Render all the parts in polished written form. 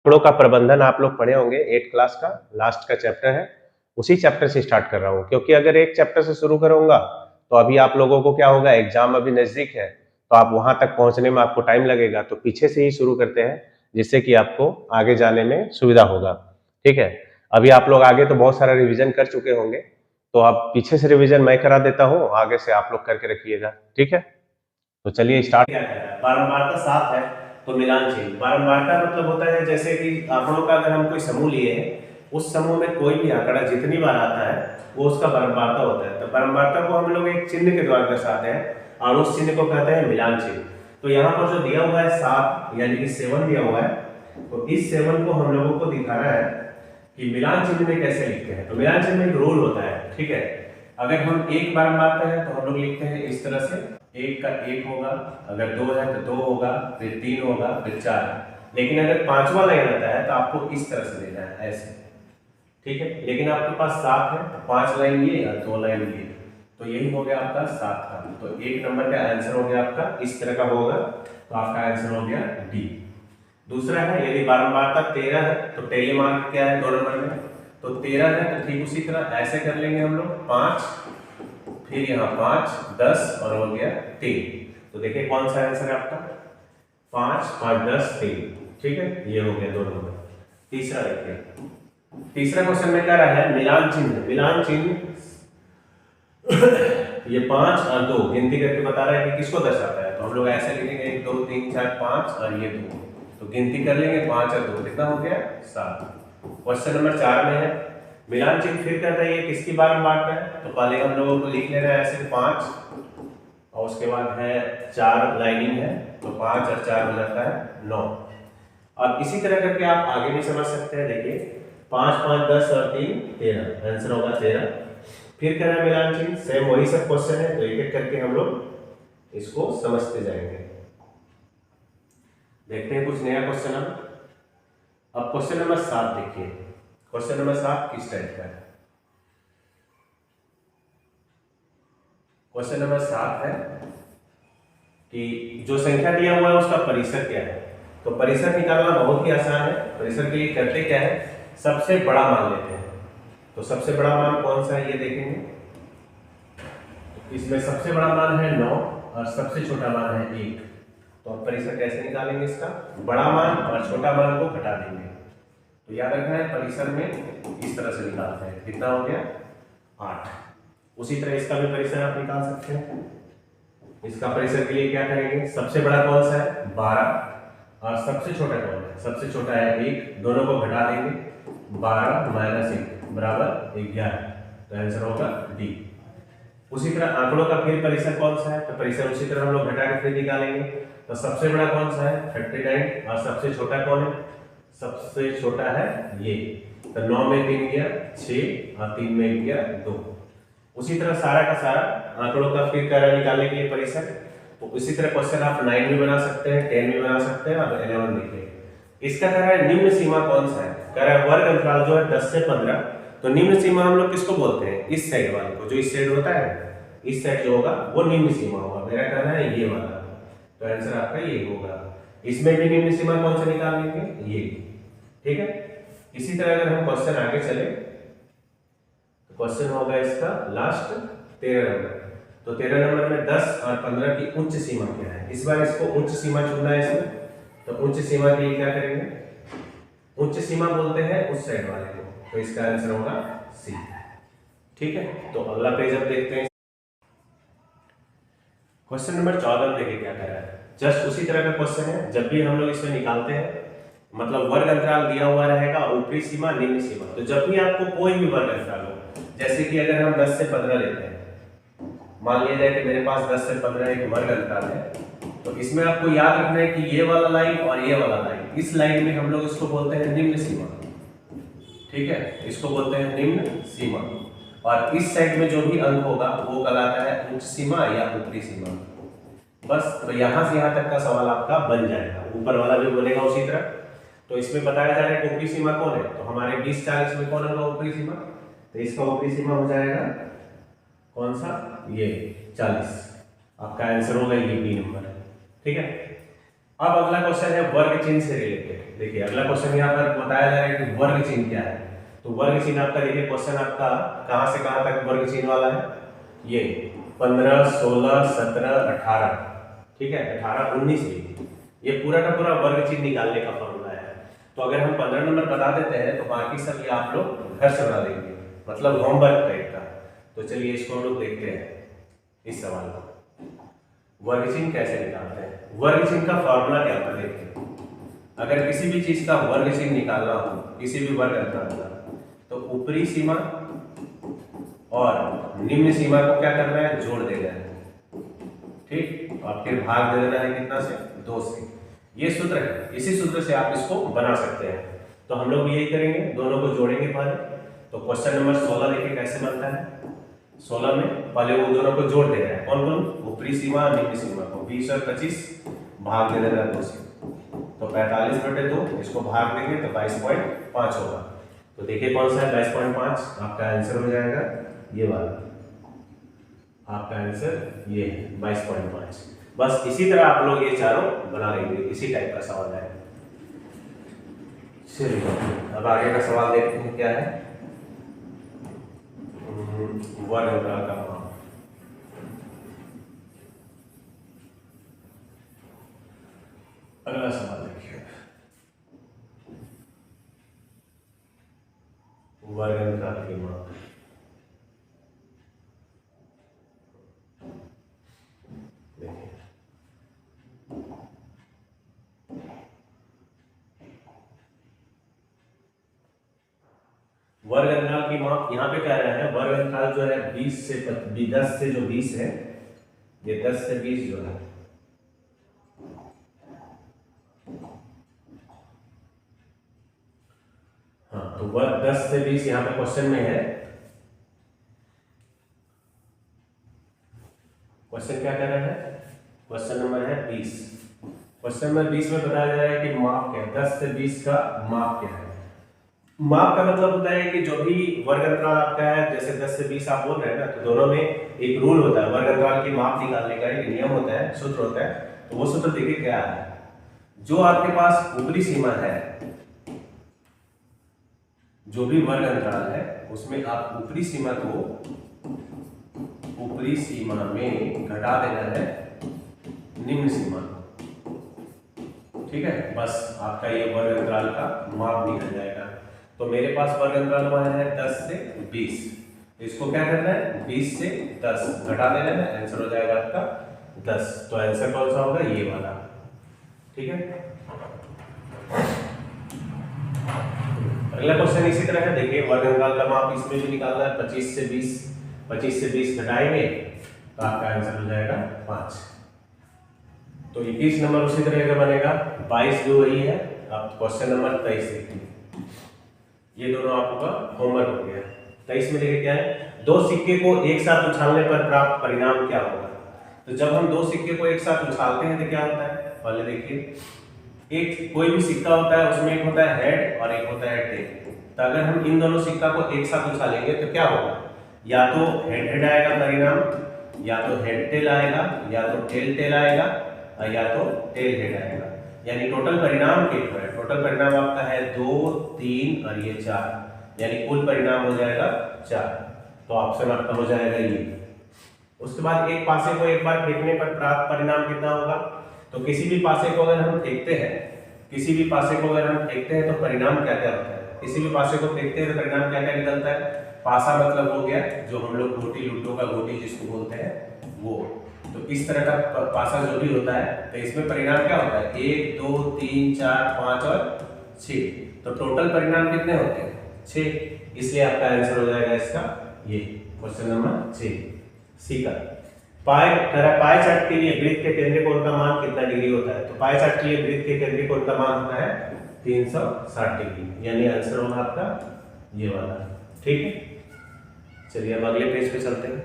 आंकड़ों का प्रबंधन आप लोग पढ़े होंगे 8 क्लास का लास्ट का चैप्टर है, उसी चैप्टर से स्टार्ट कर रहा हूँ क्योंकि अगर एक चैप्टर से शुरू करूंगा तो अभी आप लोगों को क्या होगा, एग्जाम अभी नजदीक है तो आप वहां तक पहुंचने में आपको टाइम लगेगा, तो पीछे से ही शुरू करते हैं जिससे कि आपको आगे जाने में सुविधा होगा। ठीक है, अभी आप लोग आगे तो बहुत सारा रिविजन कर चुके होंगे, तो आप पीछे से रिविजन मैं करा देता हूँ, आगे से आप लोग करके रखिएगा। ठीक है, तो चलिए स्टार्ट। क्या कह रहा है, बारंबारता 7 है तो मिलान चिन्ह। बारंबारता मतलब होता है जैसे कि आंकड़ों का अगर हम कोई समूह लिए हैं, उस समूह में कोई भी आंकड़ा जितनी बार आता है वो उसका बारंबारता होता है। तो बारंबारता को हम लोग एक चिन्ह के द्वारा दर्शाते हैं और उस चिन्ह को कहते हैं मिलान चिन्ह। तो यहाँ पर जो दिया हुआ है 7 यानी कि 7 दिया हुआ है, तो इस 7 को हम लोगों को दिखाना है कि मिलान चिन्ह में कैसे लिखते हैं। तो मिलान चिन्ह में एक रूल होता है। ठीक है, अगर हम एक बारंबारता है तो हम लोग लिखते हैं इस तरह से, एक का 1 होगा, अगर 2 है तो 2 होगा, फिर 3 होगा, फिर 4। लेकिन अगर पांचवा लाइन आता है तो आपको इस तरह से देना है, ऐसे। ठीक है, लेकिन आपके पास 7 है तो 5 लाइन ये और 2 लाइन ये, तो यही हो गया आपका 7 का। तो 1 नंबर का आंसर हो गया आपका इस तरह का होगा, तो आपका आंसर हो गया डी। दूसरा है, यदि बारंबारता 13 है तो टेली मार्क क्या है 2 नंबर में, तो 13 है तो ठीक उसी तरह ऐसे कर लेंगे हम लोग 5, फिर यहाँ 5, 10 और हो गया 3। तो देखिए कौन सा आंसर है आपका, 5, 5, 10, 3। ठीक है, ये हो गया 2 नंबर। तीसरा देखिए, तीसरा क्वेश्चन में कह रहा है मिलान चिन्ह। मिलान चिन्ह ये 5 और 2 गिनती करके बता रहा है कि किसको दर्शाता है। तो हम लोग ऐसे लिखेंगे 1, 2, 3, 4, 5 और ये 2, तो गिनती कर लेंगे 5 और 2 कितना हो गया 7। क्वेश्चन नंबर 4 में है मिलान चिन्ह, फिर कहता है ये किसकी बारंबारता है। तो पहले हम लोगों को लिख लेना है ऐसे 5 और उसके बाद है 4 लाइनिंग है, तो 5 और 4 हो जाता है 9। अब इसी तरह करके आप आगे भी समझ सकते हैं। देखिए 5, 5, 10 और 3 13, आंसर होगा 13। फिर कह रहा है मिलान चिन्ह, सेम वही सब क्वेश्चन है, तो एक एक करके हम लोग इसको समझते जाएंगे। देखते हैं कुछ नया क्वेश्चन। अब क्वेश्चन नंबर 7 देखिए, क्वेश्चन नंबर 7 किस टाइप का है। क्वेश्चन नंबर 7 है कि जो संख्या दिया हुआ है उसका परिसर क्या है। तो परिसर निकालना बहुत ही आसान है। परिसर के लिए करते क्या है, सबसे बड़ा मान लेते हैं। तो सबसे बड़ा मान कौन सा है ये देखेंगे, इसमें सबसे बड़ा मान है 9 और सबसे छोटा मान है 1। तो अब परिसर कैसे निकालेंगे इसका, बड़ा मान और छोटा मान को घटा देंगे। तो याद रखना है परिसर में इस तरह से निकालते हैं, कितना हो गया 8। उसी तरह इसका भी परिसर आप निकाल सकते हैं। इसका परिसर के लिए क्या करेंगे, सबसे बड़ा कौन सा है 12 और सबसे छोटा कौन है, सबसे छोटा है 1, दोनों को घटा देंगे 12 - 1 बराबर 11, तो आंसर होगा डी। उसी तरह आंकड़ों का फिर परिसर कौन सा है, तो परिसर उसी तरह हम लोग घटा के फिर निकालेंगे। तो सबसे बड़ा कौन सा है 39 और सबसे छोटा कौन है, सबसे छोटा है ये, तो 9 में 3 गया 6 और 3 में गया 2। उसी तरह सारा का सारा आंकड़ों का फिर कह रहा है निकालने के लिए परिसर। तो उसी तरह क्वेश्चन आप 9 भी बना सकते हैं, 10 भी बना सकते हैं और 11 देखिए। इसका कह रहा है निम्न सीमा कौन सा है, कह रहा है वर्ग अंतराल जो है 10 से 15। तो निम्न सीमा हम लोग किसको बोलते हैं, इस साइड वाले को, जो इस साइड होता है इस साइड जो होगा वो निम्न सीमा होगा। मेरा कहना है ये वाला, तो आंसर आपका ये होगा। इसमें भी निम्न सीमा कौन सा निकाल लेंगे, ये। ठीक है, इसी तरह अगर हम क्वेश्चन आगे चले तो क्वेश्चन होगा इसका लास्ट 13 नंबर। तो 13 नंबर में 10 और 15 की उच्च सीमा क्या है। इस बार इसको उच्च सीमा चुनना है इसमें, तो उच्च सीमा के लिए क्या करेंगे, उच्च सीमा बोलते हैं उस साइड वाले को, तो इसका आंसर होगा सी। ठीक है, तो अगला पेज अब देखते हैं। क्वेश्चन नंबर 14 देखिए क्या कह रहा है, जस्ट उसी तरह का क्वेश्चन है। जब भी हम लोग इसमें निकालते हैं, मतलब वर्ग अंतराल दिया हुआ रहेगा, ऊपरी सीमा निम्न सीमा। तो जब भी आपको कोई भी वर्ग अंतराल हो, जैसे कि अगर हम 10 से 15 लेते हैं, मान लिया जाए कि मेरे पास 10 से 15 एक वर्ग अंतराल है, तो इसमें आपको याद रखना है कि ये वाला लाइन और ये वाला लाइन, इस लाइन में हम लोग इसको बोलते हैं निम्न सीमा। ठीक है, इसको बोलते हैं निम्न सीमा। और इस साइड में जो भी अंक होगा वो कहलाता है उच्च सीमा या ऊपरी सीमा। बस, तो यहां से यहां तक का सवाल आपका बन जाएगा। ऊपर वाला भी बोलेगा उसी तरह। तो इसमें बताया जा रहा है कि ऊपरी सीमा कौन है, तो हमारे 20, 40 में कौन होगा ऊपरी सीमा, तो इसका ऊपरी सीमा हो जाएगा कौन सा, ये 40। आपका आंसर होगा ये बी नंबर। ठीक है, अब अगला क्वेश्चन है वर्ग चिन्ह से रिलेटेड। देखिए अगला क्वेश्चन यहाँ पर बताया जा रहा है कि वर्ग चिन्ह क्या है। तो वर्ग चिन्ह आपका देखिए क्वेश्चन आपका कहाँ से कहाँ तक वर्ग चिन्ह वाला है, ये 15, 16, 17, 18, ठीक है, 18, 19 भी, ये पूरा का पूरा वर्ग चिन्ह निकालने का फॉर्मूला है। तो अगर हम 15 नंबर बता देते हैं तो बाकी सब ये आप लोग घर से बना देंगे, मतलब होमवर्क टाइप का। तो चलिए इसको हम लोग देखते हैं इस सवाल को, वर्ग चिन्ह कैसे निकालते हैं। वर्ग चिन्ह का फॉर्मूला क्या होता है, देखिए अगर किसी भी चीज का वर्ग चिन्ह निकालना हो, किसी भी वर्ग अंतराल का, तो ऊपरी सीमा और निम्न सीमा को क्या करना है, जोड़ देना है, ठीक, और फिर भाग दे देना है कितना से, 2 से। ये सूत्र है, इसी सूत्र से आप इसको बना सकते हैं। तो हम लोग यही करेंगे, दोनों को जोड़ेंगे पहले। तो क्वेश्चन नंबर 16 देखिए कैसे बनता है। 16 में पहले वो दोनों को जोड़ दे रहे हैं, कौन कौन, ऊपरी सीमा और निम्न सीमा को, 20 और 25, भाग दे देना 2 से। तो 45/2, इसको भाग देंगे तो 22.5 होगा। तो देखिए कौन सा है 22.5, आपका आंसर हो जाएगा ये वाला, आपका आंसर ये है 22.5। बस इसी तरह आप लोग ये चारों बना लेंगे, इसी टाइप का सवाल है। चलिए अब आगे का सवाल देखते हैं क्या है। वर्ग अंतराल का मान, अगला सवाल देखिए, वर्ग अंतराल की मान। वर्ग अंतराल की माप यहाँ पे कह रहा है, वर्ग अंतराल जो है 10 से जो 20 है, ये 10 से 20 जो है, हाँ, तो वर्ग 10 से 20 यहाँ पे क्वेश्चन में है। क्वेश्चन क्या कह रहा है, क्वेश्चन नंबर है 20। क्वेश्चन नंबर 20 में बताया जा रहा है कि माप क्या है, 10 से 20 का माप क्या है। माप का मतलब होता है कि जो भी वर्ग अंतराल आपका है, जैसे 10 से 20 आप बोल रहे हैं ना, तो दोनों में एक रूल होता है, वर्ग अंतराल की माप निकालने का एक नियम होता है, सूत्र होता है। तो वो सूत्र देखिए क्या है, जो आपके पास ऊपरी सीमा है, जो भी वर्ग अंतराल है उसमें आप ऊपरी सीमा को ऊपरी सीमा में घटा देना है निम्न सीमा, ठीक है, बस आपका ये वर्ग अंतराल का माप निकल जाएगा। तो मेरे पास वर्ग अंतराल हुआ है 10 से 20, इसको क्या करना है, 20 से 10 घटा देना है, आंसर हो जाएगा आपका 10। तो आंसर कौन सा होगा, ये वाला, ठीक है। अगला क्वेश्चन इसी तरह है, देखिए वर्ग अंतराल का माप इसमें भी निकालना है, 25 से 20 घटाएंगे तो आपका आंसर हो जाएगा 5। तो 21 नंबर उसी तरह का बनेगा, 22 जो वही है। अब क्वेश्चन नंबर 23 देखिए, ये दोनों आपका होमवर्क हो गया। 23 में देखिए क्या है, 2 सिक्के को एक साथ उछालने पर प्राप्त परिणाम क्या होगा। तो जब हम 2 सिक्के को एक साथ उछालते हैं तो क्या होता है, पहले देखिए, एक कोई भी सिक्का होता है उसमें एक होता है हेड और एक होता है टेल। तो अगर हम इन दोनों सिक्का को एक साथ उछालेंगे तो क्या होगा, या तो हेड आएगा परिणाम, या तो हेड टेल आएगा, या तो टेल टेल आएगा, या तो टेल हेड आएगा। यानी टोटल परिणाम कितना है, टोटल परिणाम आपका है 2, 3 और ये 4, यानी कुल परिणाम हो जाएगा 4। तो ऑप्शन आपका हो जाएगा ये। उसके बाद एक पासे को एक बार फेंकने पर प्राप्त परिणाम कितना होगा। तो किसी भी पासे को अगर हम फेंकते हैं, किसी भी पासे को अगर हम फेंकते हैं तो परिणाम क्या क्या होता है, किसी भी पासे को फेंकते हैं तो परिणाम क्या क्या निकलता है। पासा मतलब हो गया जो हम लोग गोटी, लूडो का गोटी जिसको बोलते हैं वो। तो इस तरह का पासा जो भी होता है तो इसमें परिणाम क्या होता है, 1, 2, 3, 4, 5 और 6। तो टोटल परिणाम कितने होते हैं, 6। इसलिए आपका आंसर हो जाएगा इसका ये क्वेश्चन नंबर 6 सी का। पाई चार्ट के लिए वृत्त के केंद्रीय कोण का मान कितना डिग्री होता है। तो पाई चार्ट के लिए वृत्त के केंद्रीय कोण का मान होता है 360 डिग्री, यानी आंसर होगा आपका ये वाला, ठीक है। चलिए अब अगले पेज पे चलते हैं।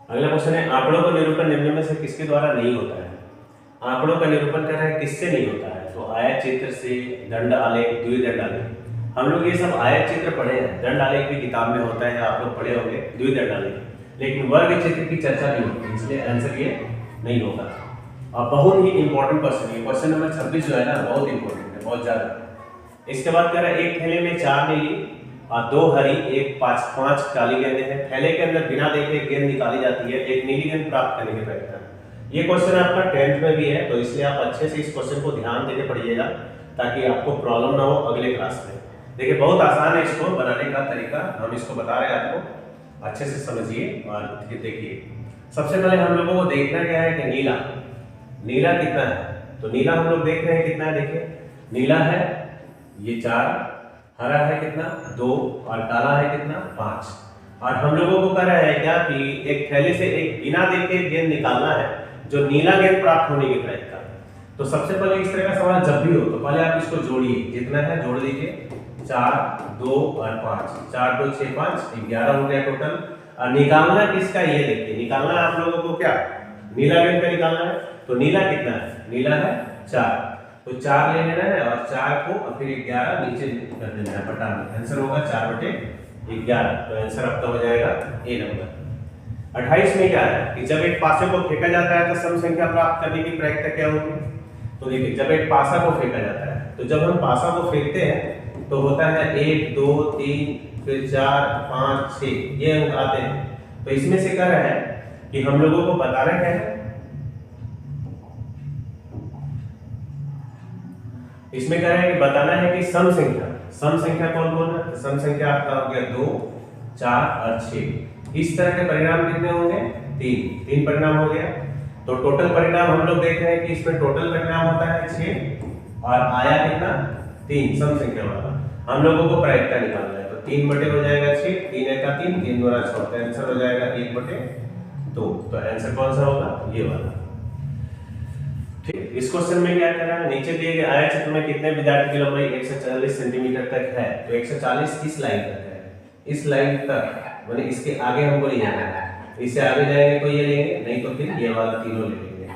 अगला क्वेश्चन है, आंकड़ों का निरूपण निम्न में से किसके द्वारा नहीं होता है। आंकड़ों का निरूपण कर रहा है किससे नहीं होता है। तो आयत चित्र से, दंड आलेख, द्विदंड आलेख, हम लोग ये सब आयत चित्र पढ़े हैं। दंड आलेख भी किताब में होता है, आप लोग पढ़े होंगे द्विदंड आलेख, लेकिन वर्ग चित्र की चर्चा नहीं होती, इसलिए आंसर ये नहीं होगा। और बहुत ही इंपॉर्टेंट क्वेश्चन है क्वेश्चन नंबर 26 जो है ना बहुत इंपॉर्टेंट है, बहुत ज्यादा। इसके बाद कह रहा है एक थैले में 4 नीली और 2 हरी एक 5 काली गेंदें हैं। थैले के अंदर बिना देखे एक गेंद निकाली जाती है, एक नीली गेंद प्राप्त करने के प्रयत्न। ये क्वेश्चन आपका 10th में भी है, तो इसलिए आप अच्छे से इस क्वेश्चन को ध्यान देके पढ़िएगा ताकि आपको प्रॉब्लम ना हो अगले क्लास में। देखिए बहुत आसान है इसको बनाने का तरीका, हम इसको बता रहे हैं आपको, अच्छे से समझिए और देखिए। सबसे पहले हम लोगों को देखना क्या है कि नीला नीला कितना है, तो नीला हम लोग देख रहे हैं कितना है। देखिए नीला है ये 4, हरा है कितना 2 और काला है कितना 5। और हम लोगों को कह रहा है क्या कि एक थैले से एक बिना देखे गेंद निकालना है जो नीला गेंद प्राप्त होने के प्रयत्न का। तो सबसे पहले इस तरह का सवाल जब भी हो तो पहले आप इसको जोड़िए, जितना है जोड़ दीजिए 4 2 और 5, 4 2 6 5 11 हो गया टोटल। और निकालना किसका ये देखिए, निकालना आप लोगों को क्या नीला गेंद का निकालना है। तो नीला कितना है, नीला है 4, तो 4 ले लेना है और 4 को और फिर 11 नीचे कर देना है पटा में। आंसर होगा 4/11, तो आंसर आपका हो जाएगा ए नंबर। 28 में क्या है कि जब एक पासे को फेंका जाता है तो सम संख्या प्राप्त करने की प्रक्रिया क्या होगी। तो देखिए जब एक पासा को फेंका जाता है तो जब हम पासा को फेंकते हैं तो होता है 1 2 3 फिर 4 5 6 ये अंक आते हैं। तो इसमें से क्या है कि हम लोगों को बताना क्या है, इसमें क्या है कि बताना है कि सम संख्या कौन कौन है। सम संख्या आपका हो गया 2 4 और 6। इस तरह के परिणाम कितने होंगे, 3 परिणाम हो गया। तो टोटल परिणाम हम लोग देख रहे हैं कि इसमें टोटल परिणाम होता है 6 और आया कितना 3 सम संख्या वाला। हम लोगों को प्रायिकता निकालना है, तो 3 बटे हो जाएगा 6, 3 का 3 3 गुना 6, तो आंसर हो जाएगा 1/2। तो आंसर कौन सा होगा, ये वाला। ठीक, इस क्वेश्चन में क्या करना है, नीचे दिए गए आयतक्षेत्र में कितने विद्यार्थी की लंबाई 140 सेंटीमीटर तक है। तो 140 किस लाइन तक है, इस लाइन तक, माने इसके आगे हमको ले जाना है। इससे आगे जाएंगे तो ये लेंगे, नहीं तो फिर ये वाला तीनों ले लेंगे।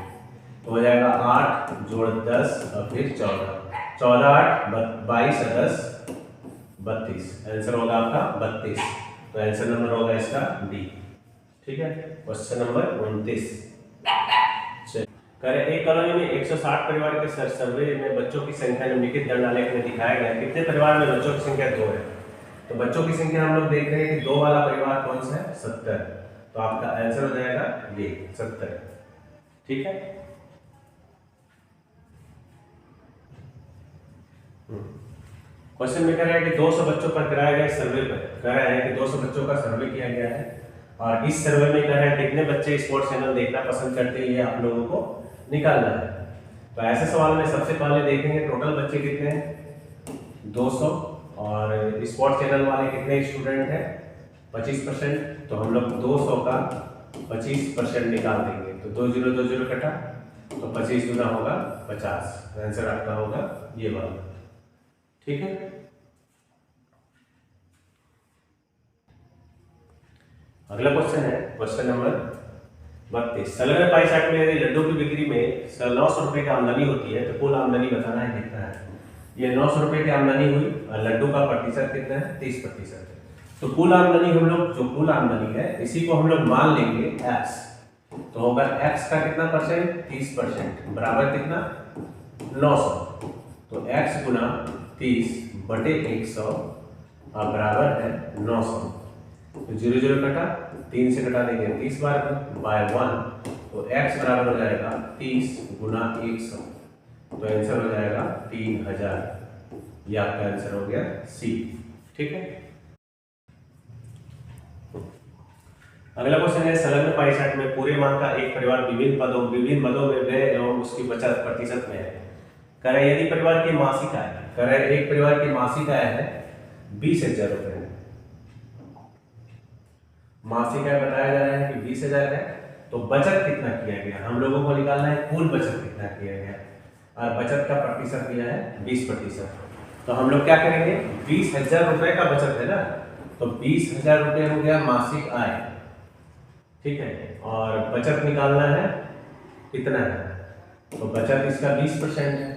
तो हो जाएगा 8 जोड़ 10 और फिर 14, 14 8 22 और 10 32, आंसर होगा आपका 32। तो आंसर नंबर होगा इसका डी। ठीक है, क्वेश्चन नंबर 29। एक कॉलोनी में 160 परिवार के सर्वे में बच्चों की संख्या निम्नलिखित गणनालेख में दिखाया गया है। कितने परिवार में बच्चों की संख्या 2 है। तो बच्चों की संख्या हम लोग देख रहे हैं कि 2 वाला परिवार कौन सा है, 70। तो आपका आंसर हो जाएगा ये 70। ठीक है, क्वेश्चन में कह रहा है कि 200 बच्चों पर कराए गए सर्वे पर कह रहा है कि 200 बच्चों का सर्वे किया गया है और इस सर्वे में कह रहा है कितने बच्चे स्पोर्ट्स चैनल देखना पसंद करते हैं, ये आप लोगों को निकालना है। तो ऐसे सवाल में सबसे पहले देखेंगे टोटल बच्चे कितने हैं 200 और स्पोर्ट्स चैनल वाले कितने स्टूडेंट हैं 25%। तो हम लोग 200 का 25% निकाल देंगे, तो 2 0 2 0 कटा, तो 25 गुना होगा 50, आंसर आपका होगा ये वाला। ठीक है, अगला क्वेश्चन है क्वेश्चन नंबर 32। संलग्न पाई चार्ट में यदि लड्डू की बिक्री में 900 रुपए की आमदनी होती है तो कुल आमदनी बताना है कितना है। ये 900 रुपए की आमदनी हुई और लड्डू का प्रतिशत कितना है 30%। तो कुल आमदनी हम लोग जो कुल आमदनी है इसी को हम लोग मान लेंगे x। तो होगा x का कितना परसेंट 30% बराबर कितना 900। तो x गुना 30 बटे 100 और बराबर है 900। तो 0 0 कटा, 3 से कटा देंगे 30 बार बाय 1, तो x बराबर हो जाएगा 30 गुना 100, तो आंसर हो जाएगा 3000। ये आपका आंसर हो गया सी। ठीक है, अगला क्वेश्चन है संलग्न पाई चार्ट में पूरे माह का एक परिवार विभिन्न मदों में व्यय एवं उसकी बचत प्रतिशत में है। कह रहे यदि परिवार की मासिक आय, कह रहे एक परिवार की मासिक आय है 20,000 रुपए, मासिक आय बताया जा रहा है कि 20,000 है। तो बचत कितना किया गया हम लोगों को निकालना है, कुल बचत कितना किया गया और बचत का प्रतिशत दिया है 20%। तो हम लोग क्या करेंगे 20,000 रुपए का बचत है ना, तो 20,000 रुपए हो गया मासिक आय। ठीक है, और बचत निकालना है कितना है, तो बचत इसका 20% है।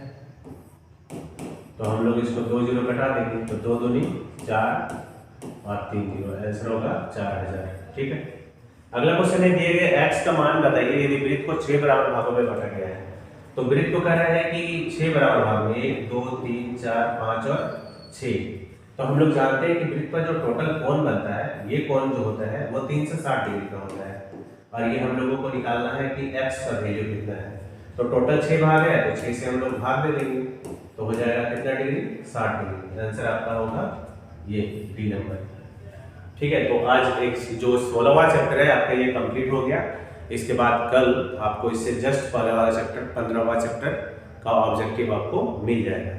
तो हम लोग इसको 2 0 कटा देंगे, तो 2 दूनी 4 और 3 0, आंसर होगा 4000। ठीक है, अगला क्वेश्चन है दिए गए x का मान बताइए यदि वृत्त को 6 बराबर भागों में बांटा गया है। तो वृत्त को कह रहा है कि 6 बराबर भाग में 1 2 3 4 5 और 6। तो हम लोग जानते हैं कि वृत्त पर जो टोटल कोण बनता है, ये कोण जो होता है वो 360 डिग्री का होता है, और ये हम लोगों को निकालना है कि x का वैल्यू कितना है। तो टोटल 6 भाग है, तो 6 से हम लोग भाग दे देंगे, तो हो जाएगा कितना डिग्री, 60 डिग्री। आंसर आपका होगा ये डी नंबर। ठीक है, तो आज एक जो 16वां चैप्टर है आपका ये कंप्लीट हो गया। इसके बाद कल आपको इससे जस्ट पहले वाला चैप्टर 15वां चैप्टर का ऑब्जेक्टिव आपको मिल जाएगा।